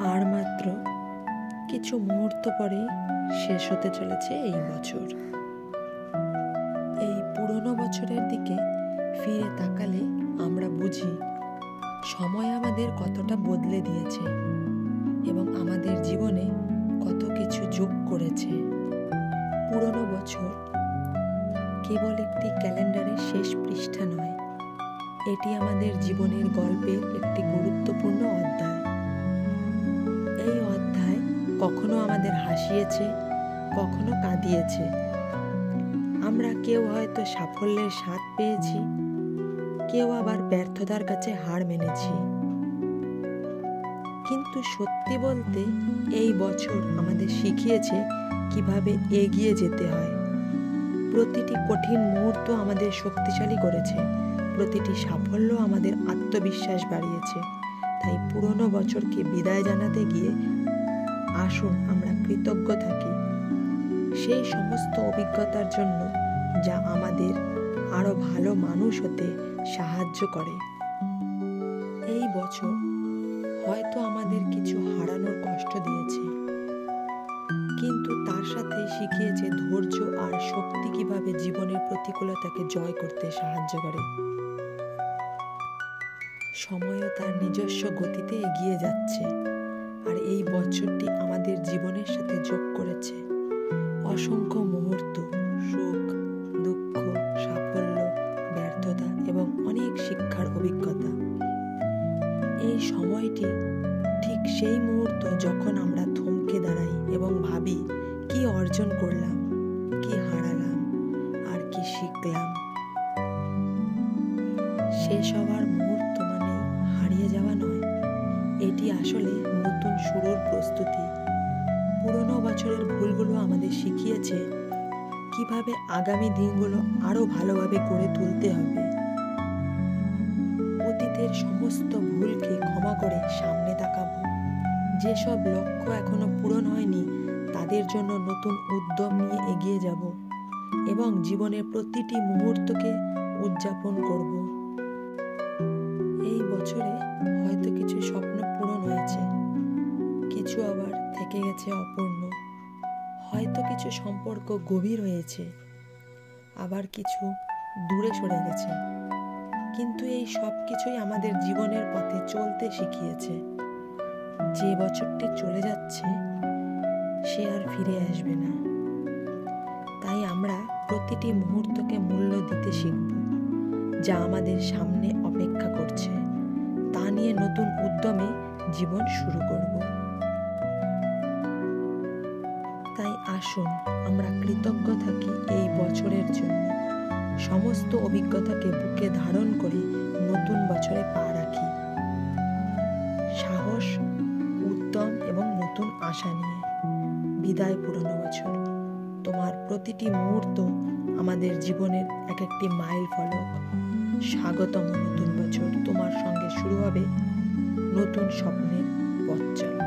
আর মাত্র কিছু মুহূর্ত পরেই শেষ হতে চলেছে এই বছর। এই পুরনো বছরের দিকে ফিরে তাকালে আমরা বুঝি সময় আমাদের কতটা বদলে দিয়েছে এবং আমাদের জীবনে কত কিছু যোগ করেছে। পুরনো বছর কেবল একটি ক্যালেন্ডারের শেষ পৃষ্ঠা নয়, এটি আমাদের জীবনের গল্পের একটি গুরুত্বপূর্ণ অধ্যায়। এই অধ্যায় কখনো আমাদের হাসিয়েছে, কখনো কাঁদিয়েছে। আমরা কেউ হয়তো সাফল্যের স্বাদ পেয়েছি, কেউ আবার ব্যর্থতার কাছে হার মেনেছি। কিন্তু সত্যি বলতে এই বছর আমাদের শিখিয়েছে কিভাবে এগিয়ে যেতে হয়। প্রতিটি কঠিন মুহূর্ত আমাদের শক্তিশালী করেছে, প্রতিটি সাফল্য আমাদের আত্মবিশ্বাস বাড়িয়েছে। তাই পুরনো বছরকে বিদায় জানাতে গিয়ে আসুন আমরা কৃতজ্ঞ থাকি সেই সমস্ত অভিজ্ঞতার জন্য যা আমাদের আরো ভালো মানুষ হতে সাহায্য করে। এই বছর হয়তো আমাদের কিছু হারানোর কষ্ট দিয়েছে, কিন্তু তার সাথে শিখিয়েছে ধৈর্য আর শক্তি কিভাবে জীবনের প্রতিকূলতাকে জয় করতে সাহায্য করে। সময়ও তার নিজস্ব গতিতে এগিয়ে যাচ্ছে, আর এই বছরটি আমাদের জীবনের সাথে যোগ করেছে অসংখ্য মুহূর্ত, সুখ, দুঃখ, সাফল্য, ব্যর্থতা এবং অনেক শিক্ষার অভিজ্ঞতা। এই সময়টি ঠিক সেই মুহূর্ত যখন আমরা থমকে দাঁড়াই এবং ভাবি কি অর্জন করলাম, কি হারালাম, আর কি শিখলাম। শেষ হওয়ার মুহূর্ত মানে হারিয়ে যাওয়া নয়, এটি আসলে নতুন শুরুর প্রস্তুতি। পুরনো বছরের ভুলগুলো আমাদের শিখিয়েছে কিভাবে আগামী দিনগুলো আরো ভালোভাবে গড়ে তুলতে হবে। অতীতের সমস্ত ভুলকে ক্ষমা করে সামনে তাকাবো। যেসব লক্ষ্য এখনো পূরণ হয়নি তাদের জন্য নতুন উদ্যম নিয়ে এগিয়ে যাব এবং জীবনের প্রতিটি মুহূর্তকে উদযাপন করব। এই বছরে হয়তো কিছু স্বপ্ন পূরণ হয়েছে, কিছু আবার থেকে গেছে অপূর্ণ। হয়তো কিছু সম্পর্ক গভীর হয়েছে, আবার কিছু দূরে সরে গেছে। কিন্তু এই সব কিছুই আমাদের জীবনের পথে চলতে শিখিয়েছে। যে বছরটি চলে যাচ্ছে সে আর ফিরে আসবে না, তাই আমরা প্রতিটি মুহূর্তকে মূল্য দিতে শিখব যা আমাদের সামনে অপেক্ষা করছে। তা নিয়ে নতুন উদ্যমে জীবন শুরু করব। তাই আসুন আমরা কৃতজ্ঞ থাকি এই বছরের জন্য, সমস্ত অভিজ্ঞতাকে বুকে ধারণ করে নতুন বছরে পা রাখি, সাহস, উদ্যম এবং নতুন আশা নিয়ে। বিদায় পুরনো বছর, তোমার প্রতিটি মুহূর্ত আমাদের জীবনের এক একটি মাইল ফলক। স্বাগতম নতুন বছর, তোমার সঙ্গে শুরু হবে নতুন স্বপ্নের পথ চলা।